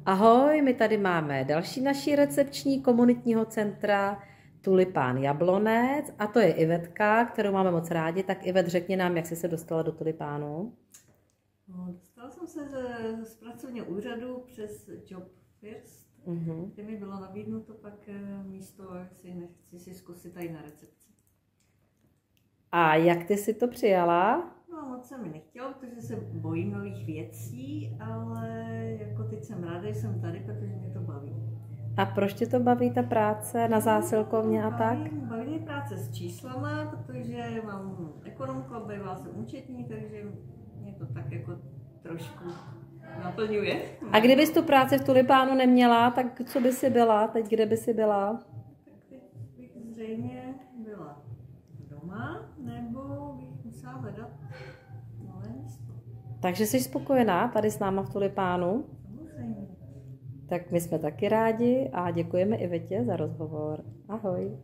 Ahoj, my tady máme další naší recepční komunitního centra Tulipán Jablonec a to je Ivetka, kterou máme moc rádi. Tak Ivet, řekni nám, jak jsi se dostala do Tulipánu. No, dostala jsem se z pracovního úřadu přes Job First, kde mi bylo nabídnuto pak místo, jestli nechci si zkusit tady na recepci. A jak ty si to přijala? No moc se mi nechtělo, protože se bojím nových věcí, ale jako teď jsem ráda, že jsem tady, protože mě to baví. A proč tě to baví ta práce na zásilkovně a tak? Baví mě práce s číslama, protože mám ekonomku a bývala jsem účetní, takže mě to tak jako trošku naplňuje. A kdybys tu práci v Tulipánu neměla, tak co by si byla? Teď kde by si byla? Tak teď bych zřejmě byla doma, nebo bych musela hledat nové místo. Takže jsi spokojená tady s náma v Tulipánu? Samozřejmě. Tak my jsme taky rádi a děkujeme Ivetě za rozhovor. Ahoj.